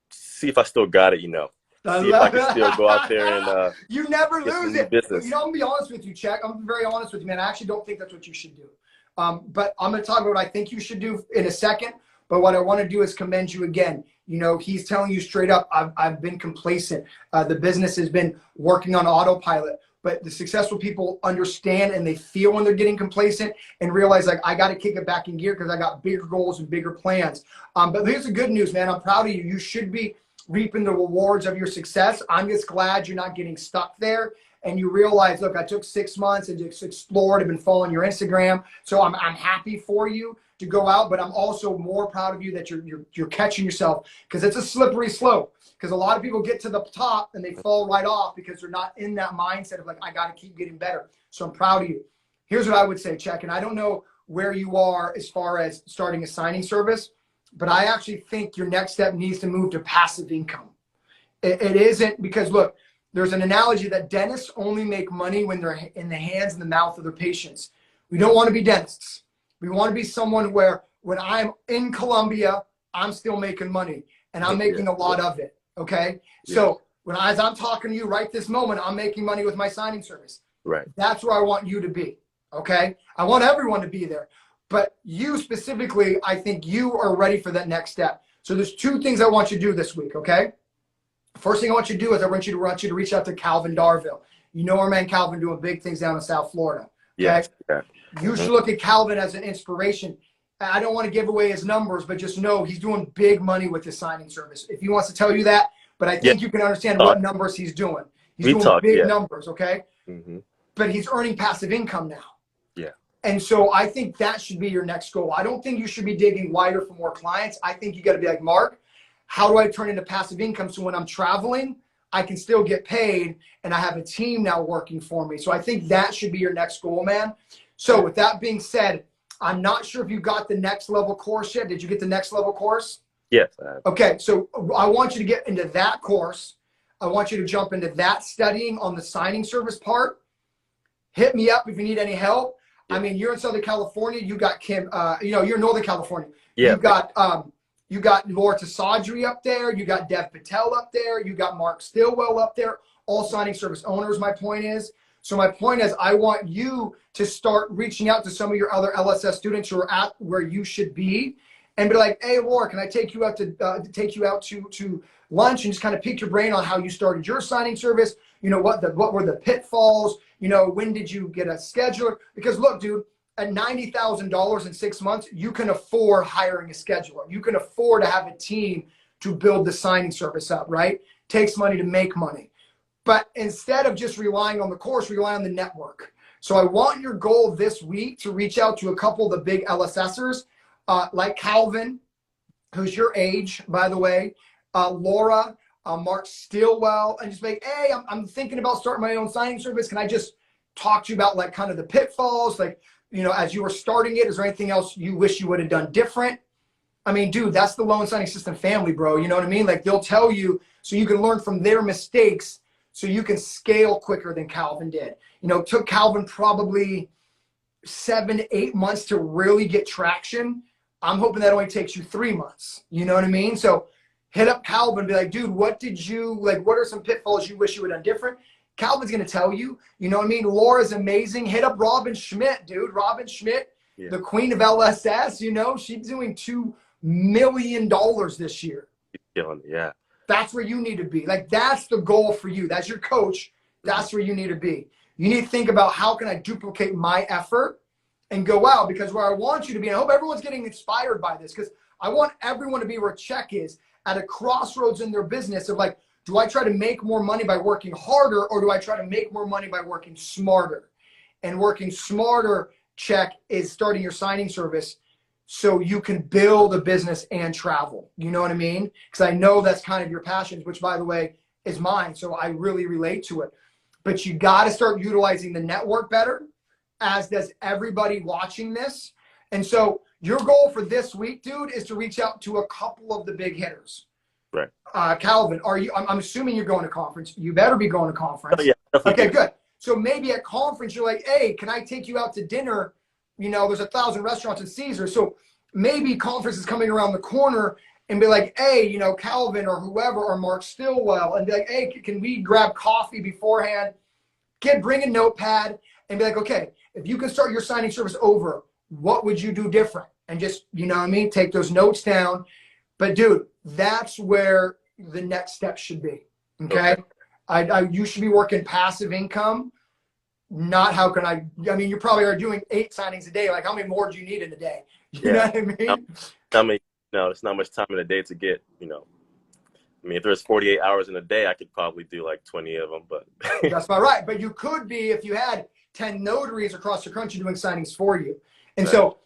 see if I still got it. See if I can still go out there and you never lose it. Business. I'm gonna be honest with you, Check. I'm very honest with you, man. I actually don't think that's what you should do. But I'm going to talk about what I think you should do in a second. But what I want to do is commend you again. He's telling you straight up, I've been complacent. The business has been working on autopilot. But the successful people understand and they feel when they're getting complacent and realize, like, I got to kick it back in gear because I got bigger goals and bigger plans. But here's the good news, man. I'm proud of you. You should be reaping the rewards of your success. I'm just glad you're not getting stuck there. And you realize, look, I took 6 months and just explored. I've been following your Instagram. So I'm happy for you to go out, but I'm also more proud of you that you're catching yourself, because it's a slippery slope. Because a lot of people get to the top and they fall right off because they're not in that mindset of like, I got to keep getting better. So I'm proud of you. Here's what I would say, Check. And I don't know where you are as far as starting a signing service, but I actually think your next step needs to move to passive income. It isn't, because look, there's an analogy that dentists only make money when they're in the hands and the mouth of their patients. We don't want to be dentists. We want to be someone where when I'm in Colombia, I'm still making money and I'm making a lot of it. Okay. Yeah. So as I'm talking to you right this moment, I'm making money with my signing service. Right. That's where I want you to be. Okay. I want everyone to be there. But you specifically, I think you are ready for that next step. So there's two things I want you to do this week, okay? First thing I want you to do is I want you to reach out to Calvin Darville. You know our man Calvin doing big things down in South Florida. Okay? Yes. Yeah. You should look at Calvin as an inspiration. I don't want to give away his numbers, but just know he's doing big money with his signing service. If he wants to tell you that, but I think you can understand what numbers he's doing. He's doing big numbers, okay? But he's earning passive income now. Yeah. And so I think that should be your next goal. I don't think you should be digging wider for more clients. I think you got to be like, Mark, how do I turn into passive income so when I'm traveling, I can still get paid and I have a team now working for me? So I think that should be your next goal, man. So with that being said, I'm not sure if you got the next level course yet. Did you get the next level course? Yes, I have. Okay, so I want you to get into that course. I want you to jump into that studying on the signing service part. Hit me up if you need any help. Yeah. I mean, you're in Southern California. You got Kim. You're in Northern California. Yeah. You got Laura Tasadri up there. You got Dev Patel up there. You got Mark Stillwell up there. All signing service owners. My point is. So my point is, I want you to start reaching out to some of your other LSS students who are at where you should be, and be like, "Hey, Laura, can I take you out to lunch and just kind of pick your brain on how you started your signing service? You know, what were the pitfalls? You know, when did you get a scheduler? Because look, dude, at $90,000 in 6 months, you can afford hiring a scheduler. You can afford to have a team to build the signing service up, right? Takes money to make money. But instead of just relying on the course, rely on the network. So I want your goal this week to reach out to a couple of the big LSSers, like Calvin, who's your age, by the way, Laura, Mark Stillwell, and just be like, hey, I'm thinking about starting my own signing service. Can I just talk to you about like kind of the pitfalls? Like, you know, as you were starting it, is there anything else you wish you would have done different? I mean, dude, that's the loan signing system family, bro. You know what I mean? Like, they'll tell you so you can learn from their mistakes so you can scale quicker than Calvin did. You know, it took Calvin probably 7 to 8 months to really get traction. I'm hoping that only takes you 3 months. You know what I mean? So hit up Calvin, be like, dude, what are some pitfalls you wish you would have done different? Calvin's going to tell you, you know what I mean? Laura's amazing. Hit up Robin Schmidt, dude. Robin Schmidt, the queen of LSS, you know, she's doing $2 million this year. Yeah. That's where you need to be. Like, that's the goal for you. That's your coach. That's where you need to be. You need to think about, how can I duplicate my effort and go out? Because where I want you to be, and I hope everyone's getting inspired by this, because I want everyone to be where Check is, at a crossroads in their business of like, do I try to make more money by working harder, or do I try to make more money by working smarter? And working smarter, Check, is starting your signing service so you can build a business and travel. You know what I mean? Because I know that's kind of your passions, which, by the way, is mine. So I really relate to it. But you got to start utilizing the network better, as does everybody watching this. And so your goal for this week, dude, is to reach out to a couple of the big hitters. Right. Calvin, I'm assuming you're going to conference. You better be going to conference. Oh, yeah. Okay, good. So maybe at conference, you're like, hey, can I take you out to dinner? You know, there's 1,000 restaurants in Caesar. So maybe conference is coming around the corner, and be like, hey, you know, Calvin or whoever, or Mark Stillwell, and be like, hey, can we grab coffee beforehand? Bring a notepad and be like, okay, if you can start your signing service over, what would you do different? And just, you know what I mean? Take those notes down. But dude, that's where the next step should be. Okay. You should be working passive income, not how can I mean, you probably are doing 8 signings a day. Like, how many more do you need in a day? You know what I mean? I mean, no, it's not much time in a day to get, you know. I mean, if there's 48 hours in a day, I could probably do like 20 of them, but that's about right. But you could be, if you had 10 notaries across the country doing signings for you. And so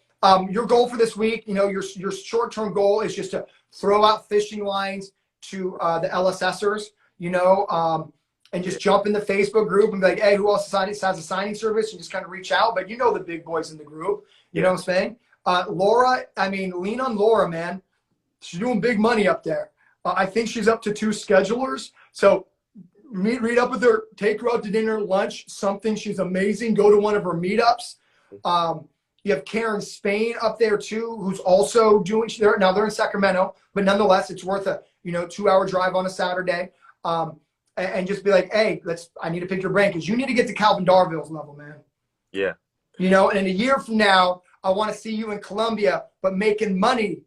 your goal for this week, you know, your short-term goal is just to throw out fishing lines to the LSSers, you know, and just jump in the Facebook group and be like, hey, who else has a signing service? And just kind of reach out. But you know the big boys in the group, you know what I'm saying? Laura, I mean, lean on Laura, man. She's doing big money up there. I think she's up to 2 schedulers. So read up with her, take her out to dinner, lunch, something. She's amazing. Go to one of her meetups. You have Karen Spain up there too, who's also doing, now they're in Sacramento, but nonetheless, it's worth a, you know, 2-hour drive on a Saturday. And just be like, hey, I need to pick your brain, because you need to get to Calvin Darville's level, man. Yeah. You know, and in a year from now, I want to see you in Colombia, but making money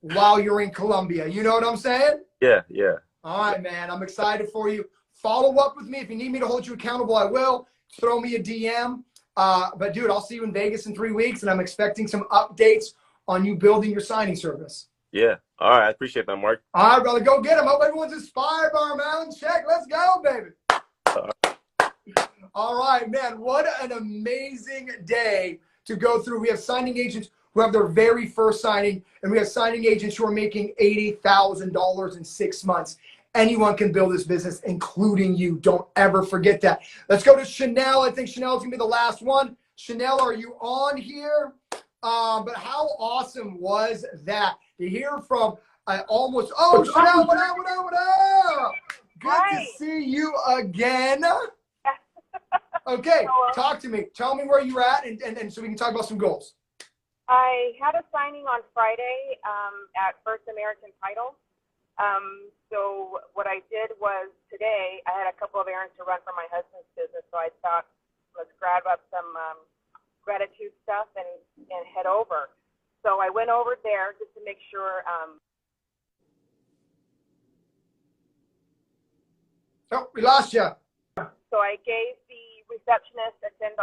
while you're in Colombia. You know what I'm saying? Yeah, yeah. All right, man. I'm excited for you. Follow up with me. If you need me to hold you accountable, I will. Throw me a DM. But, dude, I'll see you in Vegas in 3 weeks, and I'm expecting some updates on you building your signing service. Yeah. All right. I appreciate that, Mark. All right, brother. Go get him. Hope everyone's inspired by our mountain check. Let's go, baby. All right, man. What an amazing day to go through. We have signing agents who have their very first signing, and we have signing agents who are making $80,000 in 6 months. Anyone can build this business, including you. Don't ever forget that. Let's go to Chanel. I think Chanel's going to be the last one. Chanel, are you on here? But how awesome was that to hear from almost, oh, Chanel, what up, what up, what up? Good to see you again. Okay, talk to me. Tell me where you're at, and so we can talk about some goals. I had a signing on Friday at First American Title. So what I did was today I had a couple of errands to run for my husband's business, so I thought let's grab up some gratitude stuff and head over. So I went over there just to make sure. Oh, we lost you. So I gave the receptionist a $10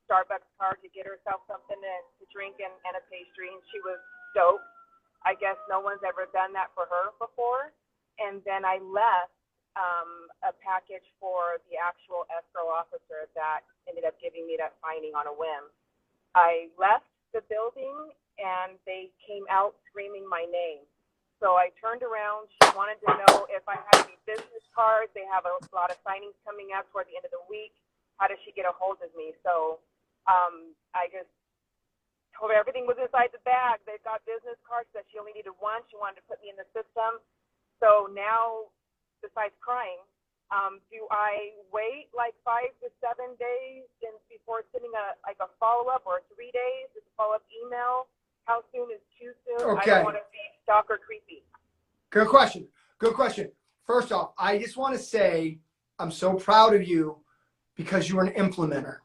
Starbucks card to get herself something to drink and a pastry, and she was stoked. I guess no one's ever done that for her before. And then I left a package for the actual escrow officer that ended up giving me that signing on a whim. I left the building, and they came out screaming my name. So I turned around. She wanted to know if I had any business cards. They have a lot of signings coming up toward the end of the week. How does she get a hold of me? So I just told her everything was inside the bag. They've got business cards that she only needed one. She wanted to put me in the system. So now, besides crying, do I wait like 5 to 7 days before sending a follow-up, or 3 days? Is a follow-up email? How soon is too soon? Okay. I don't want to be stalker creepy. Good question. Good question. First off, I just want to say I'm so proud of you because you're an implementer.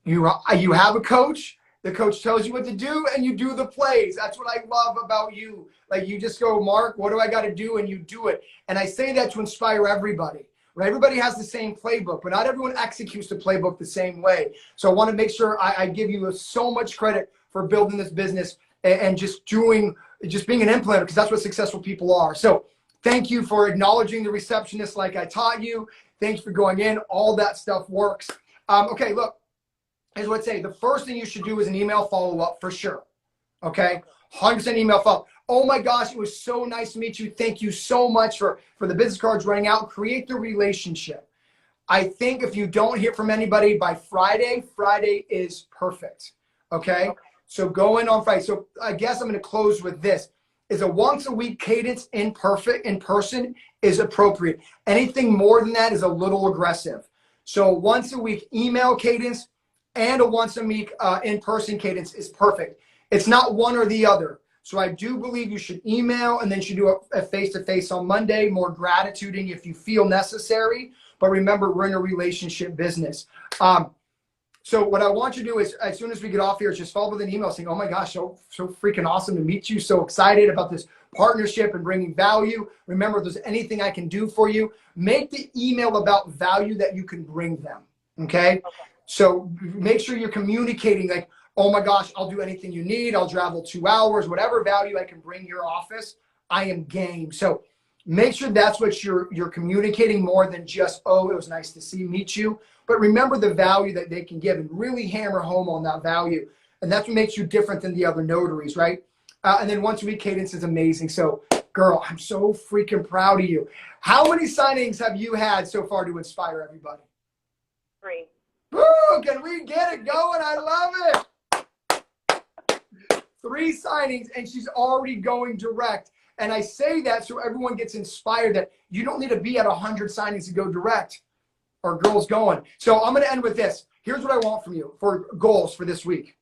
You have a coach. The coach tells you what to do, and you do the plays. That's what I love about you. Like, you just go, Mark, what do I got to do? And you do it. And I say that to inspire everybody. Right? Everybody has the same playbook, but not everyone executes the playbook the same way. So I want to make sure I give you so much credit for building this business and just being an implementer, because that's what successful people are. So thank you for acknowledging the receptionist like I taught you. Thanks for going in. All that stuff works. Okay, look. Here's what I'd say. The first thing you should do is an email follow-up for sure. Okay? 100% email follow-up. Oh my gosh, it was so nice to meet you. Thank you so much for the business cards running out. Create the relationship. I think if you don't hear from anybody by Friday, Friday is perfect. Okay? So go in on Friday. So I guess I'm going to close with this. Is a once a week cadence in person is appropriate. Anything more than that is a little aggressive. So once a week email cadence and a once a week in-person cadence is perfect. It's not one or the other. So I do believe you should email, and then you should do a face-to-face on Monday, more gratituding if you feel necessary. But remember, we're in a relationship business. So what I want you to do is, as soon as we get off here, is just follow with an email saying, oh my gosh, so freaking awesome to meet you. So excited about this partnership and bringing value. Remember, if there's anything I can do for you, make the email about value that you can bring them. Okay? So make sure you're communicating like, oh my gosh, I'll do anything you need. I'll travel 2 hours, whatever value I can bring your office, I am game. So make sure that's what you're communicating more than just, oh, it was nice to meet you. But remember the value that they can give and really hammer home on that value. And that's what makes you different than the other notaries, right? And then once a week cadence is amazing. So girl, I'm so freaking proud of you. How many signings have you had so far to inspire everybody? 3. Woo, can we get it going? I love it. 3 signings, and she's already going direct. And I say that so everyone gets inspired that you don't need to be at 100 signings to go direct, or girls going. So I'm going to end with this. Here's what I want from you for goals for this week.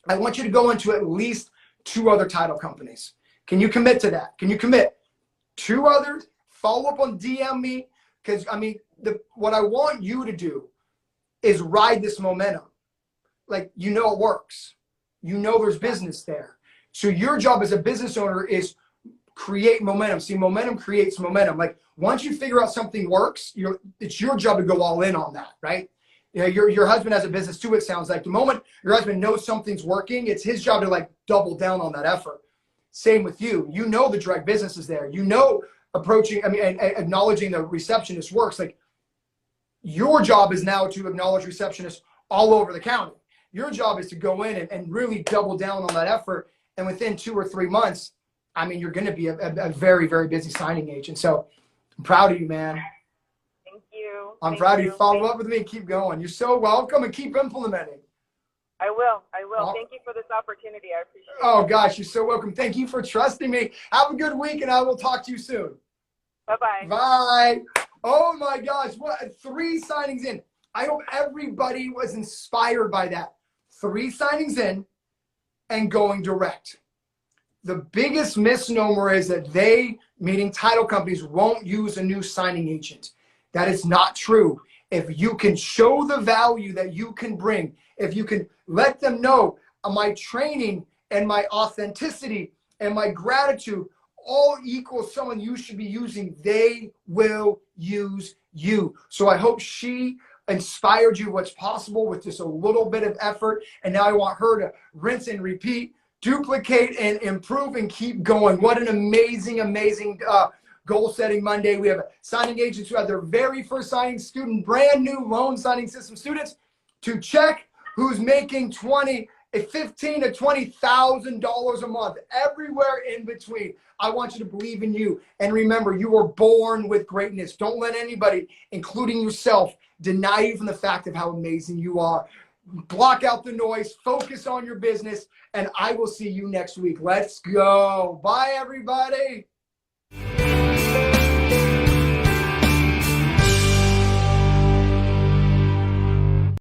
I want you to go into at least 2 other title companies. Can you commit to that? Can you commit? 2 others, follow up on DM me, because I mean, what I want you to do is ride this momentum. Like, you know, it works. You know there's business there. So your job as a business owner is create momentum. See, momentum creates momentum. Like once you figure out something works, it's your job to go all in on that, right? You know, your husband has a business too, it sounds like. The moment your husband knows something's working, it's his job to like double down on that effort. Same with you. You know the direct business is there. You know acknowledging the receptionist works. Like your job is now to acknowledge receptionists all over the county. Your job is to go in and really double down on that effort. And within 2 or 3 months, I mean, you're going to be a very, very busy signing agent. So I'm proud of you, man. Thank you. I'm proud of you. Follow up with me and keep going. You're so welcome, and keep implementing. I will. Oh. Thank you for this opportunity. I appreciate it. Oh, gosh, you're so welcome. Thank you for trusting me. Have a good week, and I will talk to you soon. Bye-bye. Bye. Oh, my gosh. What 3 signings in. I hope everybody was inspired by that. 3 signings in and going direct. The biggest misnomer is that they, meaning title companies, won't use a new signing agent. That is not true. If you can show the value that you can bring, if you can let them know my training and my authenticity and my gratitude all equal someone you should be using, they will use you. So I hope she inspired you what's possible with just a little bit of effort. And now I want her to rinse and repeat, duplicate and improve and keep going. What an amazing, amazing goal setting Monday. We have signing agents who have their very first signing student, brand new loan signing system students to check who's making $15,000 to $20,000 a month, everywhere in between. I want you to believe in you. And remember, you were born with greatness. Don't let anybody, including yourself, deny you from the fact of how amazing you are. Block out the noise, focus on your business, and I will see you next week. Let's go. Bye, everybody.